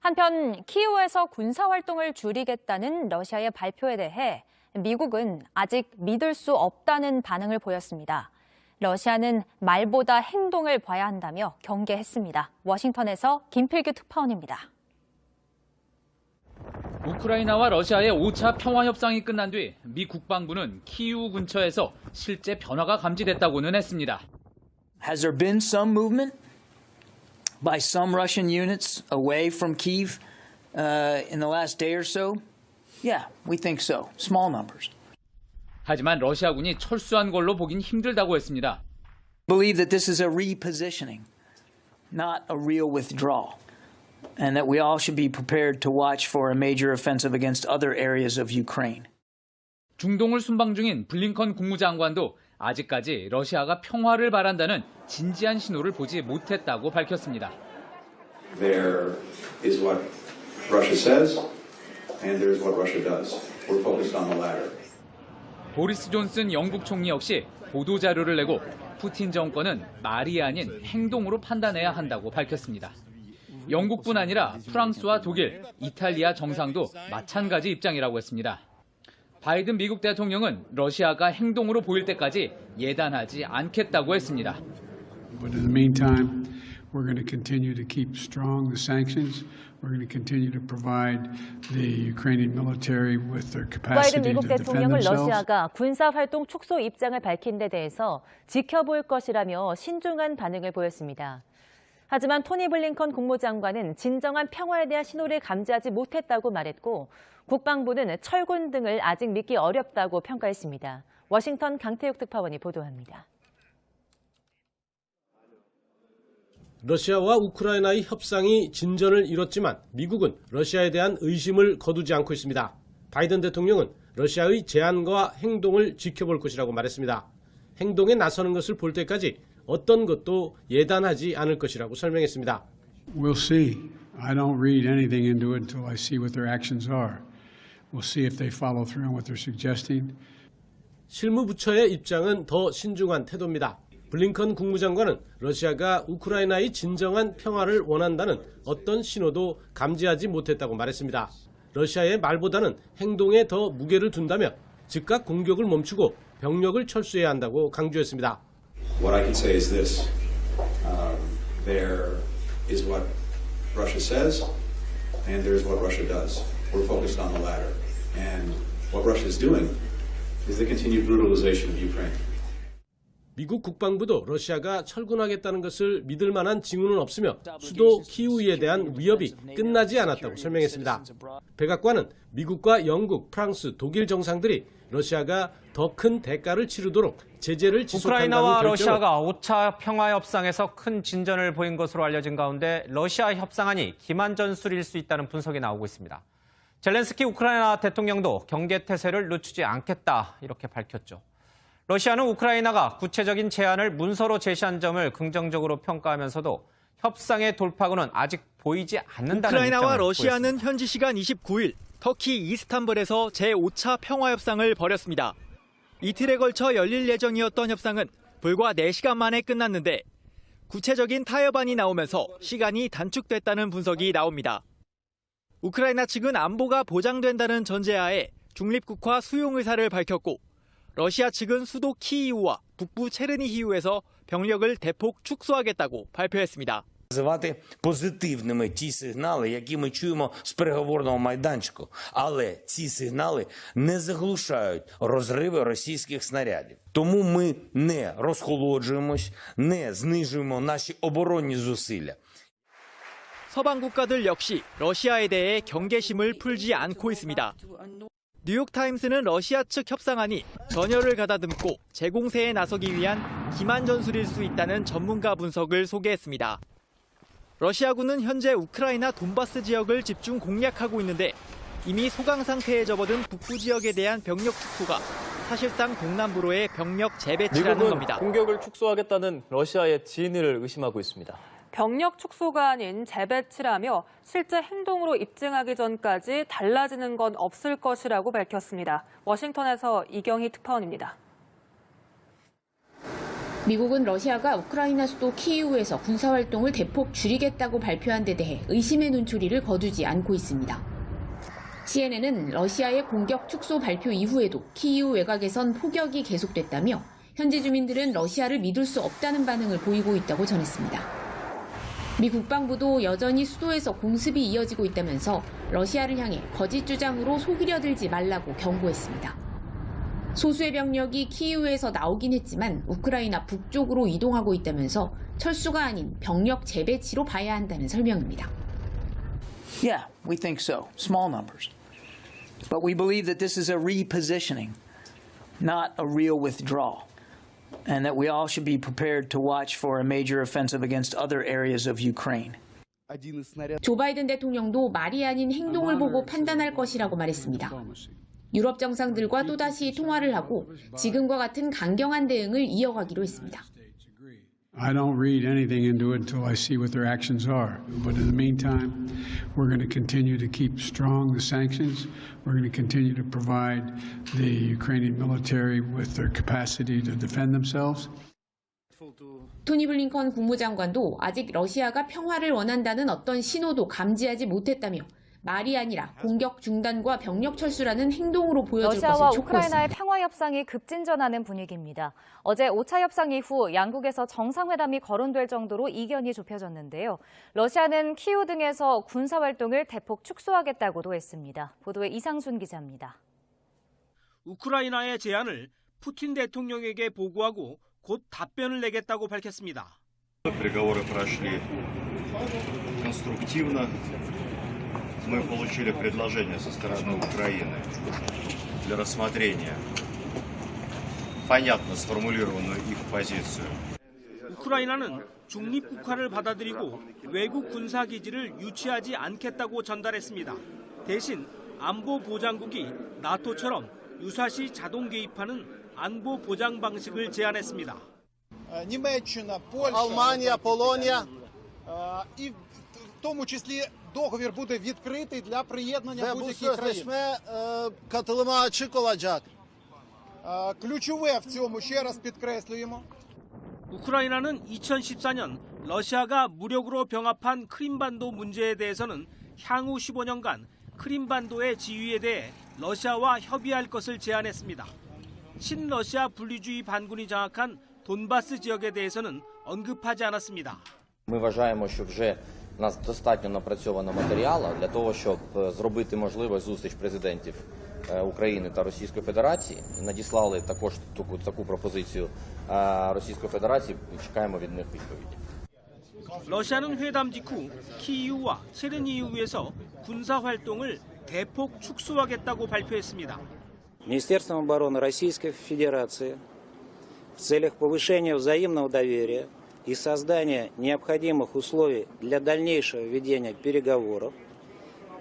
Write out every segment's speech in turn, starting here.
한편 키이우에서 군사활동을 줄이겠다는 러시아의 발표에 대해 미국은 아직 믿을 수 없다는 반응을 보였습니다. 러시아는 말보다 행동을 봐야 한다며 경계했습니다. 워싱턴에서 김필규 특파원입니다. 우크라이나와 러시아의 5차 평화협상이 끝난 뒤 미 국방부는 키이우 근처에서 실제 변화가 감지됐다고는 했습니다. Has there been some movement by some Russian units away from Kyiv in the last day or so? Yeah, we think so. Small numbers. 하지만 러시아군이 철수한 걸로 보긴 힘들다고 했습니다. Believe that this is a repositioning, not a real withdrawal, and that we all should be prepared to watch for a major offensive against other areas of Ukraine. 중동을 순방 중인 블링컨 국무장관도 아직까지 러시아가 평화를 바란다는 진지한 신호를 보지 못했다고 밝혔습니다. There is what Russia says, and there is what Russia does. We're focused on the latter. 보리스 존슨 영국 총리 역시 보도자료를 내고 푸틴 정권은 말이 아닌 행동으로 판단해야 한다고 밝혔습니다. 영국뿐 아니라 프랑스와 독일, 이탈리아 정상도 마찬가지 입장이라고 했습니다. 바이든 미국 대통령은 러시아가 행동으로 보일 때까지 예단하지 않겠다고 했습니다. But in the meantime, we're going to continue to keep strong the sanctions. We're going to continue to provide the Ukrainian military with their capacity 바이든 미국 to defend 대통령은 themselves. 러시아가 군사활동 축소 입장을 밝힌 데 대해서 지켜볼 것이라며 신중한 반응을 보였습니다. 하지만 토니 블링컨 국무장관은 진정한 평화에 대한 신호를 감지하지 못했다고 말했고 국방부는 철군 등을 아직 믿기 어렵다고 평가했습니다. 워싱턴 강태욱 특파원이 보도합니다. 러시아와 우크라이나의 협상이 진전을 이뤘지만 미국은 러시아에 대한 의심을 거두지 않고 있습니다. 바이든 대통령은 러시아의 제안과 행동을 지켜볼 것이라고 말했습니다. 행동에 나서는 것을 볼 때까지 어떤 것도 예단하지 않을 것이라고 설명했습니다. We'll see. I don't read anything into it until I see what their actions are. We'll see if they follow through on what they're suggesting. 실무부처의 입장은 더 신중한 태도입니다. 블링컨 국무장관은 러시아가 우크라이나의 진정한 평화를 원한다는 어떤 신호도 감지하지 못했다고 말했습니다. 러시아의 말보다는 행동에 더 무게를 둔다며 즉각 공격을 멈추고 병력을 철수해야 한다고 강조했습니다. What I can say is this. There is what Russia says, and there is what Russia does. We're focused on the latter. And what Russia is doing is the continued brutalization of Ukraine. 미국 국방부도 러시아가 철군하겠다는 것을 믿을 만한 징후는 없으며 수도 키이우에 대한 위협이 끝나지 않았다고 설명했습니다. 백악관은 미국과 영국, 프랑스, 독일 정상들이 러시아가 더 큰 대가를 치르도록 제재를 지속한다는 우크라이나와 결정을 러시아가 5차 평화협상에서 큰 진전을 보인 것으로 알려진 가운데 러시아 협상안이 기만전술일 수 있다는 분석이 나오고 있습니다. 젤렌스키 우크라이나 대통령도 경계태세를 늦추지 않겠다 이렇게 밝혔죠. 러시아는 우크라이나가 구체적인 제안을 문서로 제시한 점을 긍정적으로 평가하면서도 협상의 돌파구는 아직 보이지 않는다는 우크라이나와 입장을 러시아는 보였습니다. 현지 시간 29일 터키 이스탄불에서 제5차 평화협상을 벌였습니다. 이틀에 걸쳐 열릴 예정이었던 협상은 불과 4시간 만에 끝났는데 구체적인 타협안이 나오면서 시간이 단축됐다는 분석이 나옵니다. 우크라이나 측은 안보가 보장된다는 전제하에 중립국화 수용 의사를 밝혔고 러시아 측은 수도 키이우와 북부 체르니히우에서 병력을 대폭 축소하겠다고 발표했습니다. Називати позитивними ті сигнали, які ми чуємо з переговорного майданчику. Але ці сигнали не заглушають розриви російських снарядів. Тому ми не розхолоджуємось, не знижуємо наші оборонні зусилля. 서방 국가들 역시 러시아에 대해 경계심을 풀지 않고 있습니다. 뉴욕타임스는 러시아 측 협상안이 전열을 가다듬고 재공세에 나서기 위한 기만전술일 수 있다는 전문가 분석을 소개했습니다. 러시아군은 현재 우크라이나 돈바스 지역을 집중 공략하고 있는데 이미 소강 상태에 접어든 북부 지역에 대한 병력 축소가 사실상 동남부로의 병력 재배치라는 겁니다. 공격을 축소하겠다는 러시아의 진위를 의심하고 있습니다. 병력 축소가 아닌 재배치라며 실제 행동으로 입증하기 전까지 달라지는 건 없을 것이라고 밝혔습니다. 워싱턴에서 이경희 특파원입니다. 미국은 러시아가 우크라이나 수도 키이우에서 군사활동을 대폭 줄이겠다고 발표한 데 대해 의심의 눈초리를 거두지 않고 있습니다. CNN은 러시아의 공격 축소 발표 이후에도 키이우 외곽에선 폭격이 계속됐다며 현지 주민들은 러시아를 믿을 수 없다는 반응을 보이고 있다고 전했습니다. 미 국방부도 여전히 수도에서 공습이 이어지고 있다면서 러시아를 향해 거짓 주장으로 속이려 들지 말라고 경고했습니다. 소수의 병력이 키이우에서 나오긴 했지만 우크라이나 북쪽으로 이동하고 있다면서 철수가 아닌 병력 재배치로 봐야 한다는 설명입니다. Yeah, we think so. Small numbers. But we believe that this is a repositioning, not a real withdrawal, and that we all should be prepared to watch for a major offensive against other areas of Ukraine. 조 바이든 대통령도 말이 아닌 행동을 보고 판단할 것이라고 말했습니다. 유럽 정상들과 또다시 통화를 하고 지금과 같은 강경한 대응을 이어가기로 했습니다. I don't read anything into it until I see what their actions are. But in the meantime, we're going to continue to keep strong the sanctions. We're going to continue to provide the Ukrainian military with their capacity to defend themselves. 토니 블링컨 국무장관도 아직 러시아가 평화를 원한다는 어떤 신호도 감지하지 못했다며 말이 아니라 공격 중단과 병력 철수라는 행동으로 보여줄 것을 러시아와 촉구했습니다. 우크라이나의 평화 협상이 급진전하는 분위기입니다. 어제 5차 협상 이후 양국에서 정상회담이 거론될 정도로 이견이 좁혀졌는데요. 러시아는 키이우 등에서 군사활동을 대폭 축소하겠다고도 했습니다. 보도에 이상순 기자입니다. 우크라이나의 제안을 푸틴 대통령에게 보고하고 곧 답변을 내겠다고 밝혔습니다. Переговоры прошли конструктивно. Мы получили предложение со стороны Украины для рассмотрения понятно сформулированную их позицию. 우크라이나는 중립국화를 받아들이고 외국 군사기지를 유치하지 않겠다고 전달했습니다. 대신 안보 보장국이 나토처럼 유사시 자동 개입하는 안보 보장 방식을 제안했습니다. Німеччина, Польща, Албанія, Полонія і в тому числі договір буде відкритий для приєднання будь-яких країн. Katılıma açık olacak. Ключове в цьому ще раз підкреслюємо. 우크라이나는 2014년 러시아가 무력으로 병합한 크림반도 문제에 대해서는 향후 15년간 크림반도의 지위에 대해 러시아와 협의할 것을 제안했습니다. 친러시아 분리주의 반군이 장악한 돈바스 지역에 대해서는 언급하지 않았습니다. Ми вважаємо, що вже у нас достатньо напрацьовано матеріалу для того, щоб зробити можливу зустріч президентів України та Російської Федерації. Надіслали також таку пропозицію Російської Федерації і чекаємо від них відповіді. 러시아는 회담 직후 키이우와 체르니히우에서 군사 활동을 대폭 축소하겠다고 발표했습니다. Министерством обороны Российской Федерации в целях повышения взаимного доверия и создания необходимых условий для дальнейшего ведения переговоров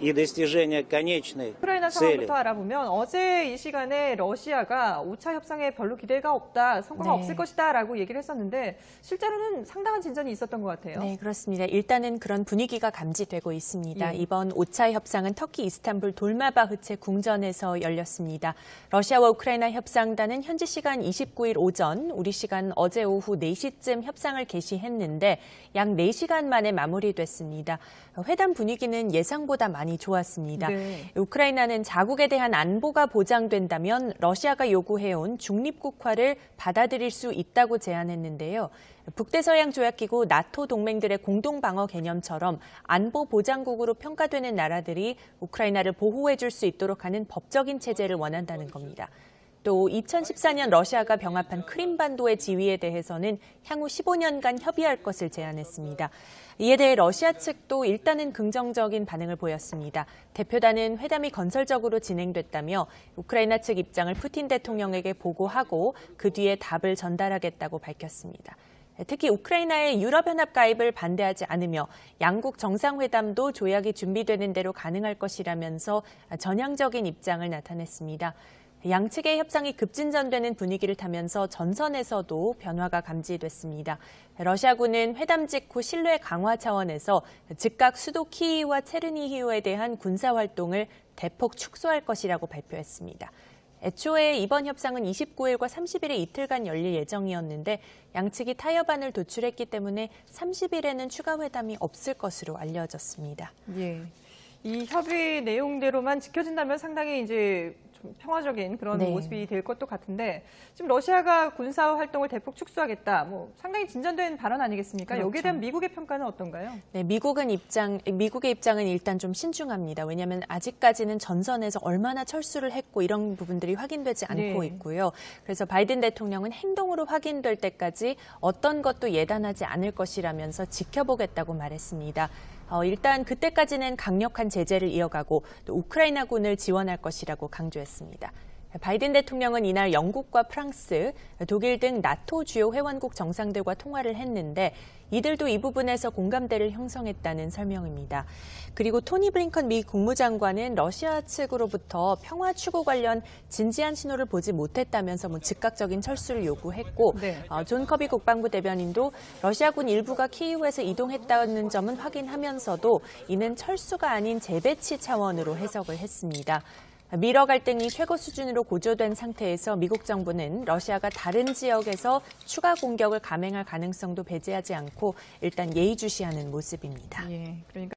이 достижения конечной 우크라이나 상황부터 알아보면 어제 이 시간에 러시아가 5차 협상에 별로 기대가 없다, 성과가 없을 것이다라고 얘기를 했었는데 실제로는 상당한 진전이 있었던 것 같아요. 네, 그렇습니다. 일단은 그런 분위기가 감지되고 있습니다. 이번 5차 협상은 터키 이스탄불 돌마바흐체 궁전에서 열렸습니다. 러시아와 우크라이나 협상단은 현지 시간 29일 오전, 우리 시간 어제 오후 4시쯤 협상을 개시했는데 약 4시간 만에 마무리됐습니다. 회담 분위기는 예상보다 많이 좋았습니다. 네. 우크라이나는 자국에 대한 안보가 보장된다면 러시아가 요구해온 중립국화를 받아들일 수 있다고 제안했는데요. 북대서양 조약기구 나토 동맹들의 공동방어 개념처럼 안보 보장국으로 평가되는 나라들이 우크라이나를 보호해줄 수 있도록 하는 법적인 체제를 원한다는 겁니다. 또 2014년 러시아가 병합한 크림반도의 지위에 대해서는 향후 15년간 협의할 것을 제안했습니다. 이에 대해 러시아 측도 일단은 긍정적인 반응을 보였습니다. 대표단은 회담이 건설적으로 진행됐다며 우크라이나 측 입장을 푸틴 대통령에게 보고하고 그 뒤에 답을 전달하겠다고 밝혔습니다. 특히 우크라이나의 유럽연합 가입을 반대하지 않으며 양국 정상회담도 조약이 준비되는 대로 가능할 것이라면서 전향적인 입장을 나타냈습니다. 양측의 협상이 급진전되는 분위기를 타면서 전선에서도 변화가 감지됐습니다. 러시아군은 회담 직후 신뢰 강화 차원에서 즉각 수도 키이우와 체르니히우에 대한 군사활동을 대폭 축소할 것이라고 발표했습니다. 애초에 이번 협상은 29일과 30일에 이틀간 열릴 예정이었는데 양측이 타협안을 도출했기 때문에 30일에는 추가 회담이 없을 것으로 알려졌습니다. 예. 이 협의 내용대로만 지켜진다면 상당히 이제 좀 평화적인 그런 네. 모습이 될 것도 같은데 지금 러시아가 군사 활동을 대폭 축소하겠다. 뭐 상당히 진전된 발언 아니겠습니까? 그렇죠. 여기에 대한 미국의 평가는 어떤가요? 네, 미국의 입장은 일단 좀 신중합니다. 왜냐하면 아직까지는 전선에서 얼마나 철수를 했고 이런 부분들이 확인되지 않고 네. 있고요. 그래서 바이든 대통령은 행동으로 확인될 때까지 어떤 것도 예단하지 않을 것이라면서 지켜보겠다고 말했습니다. 일단 그때까지는 강력한 제재를 이어가고 또 우크라이나군을 지원할 것이라고 강조했습니다. 바이든 대통령은 이날 영국과 프랑스, 독일 등 나토 주요 회원국 정상들과 통화를 했는데 이들도 이 부분에서 공감대를 형성했다는 설명입니다. 그리고 토니 블링컨 미 국무장관은 러시아 측으로부터 평화 추구 관련 진지한 신호를 보지 못했다면서 즉각적인 철수를 요구했고 네. 존 커비 국방부 대변인도 러시아군 일부가 키이우에서 이동했다는 점은 확인하면서도 이는 철수가 아닌 재배치 차원으로 해석을 했습니다. 미러 갈등이 최고 수준으로 고조된 상태에서 미국 정부는 러시아가 다른 지역에서 추가 공격을 감행할 가능성도 배제하지 않고 일단 예의주시하는 모습입니다. 예. 그러니까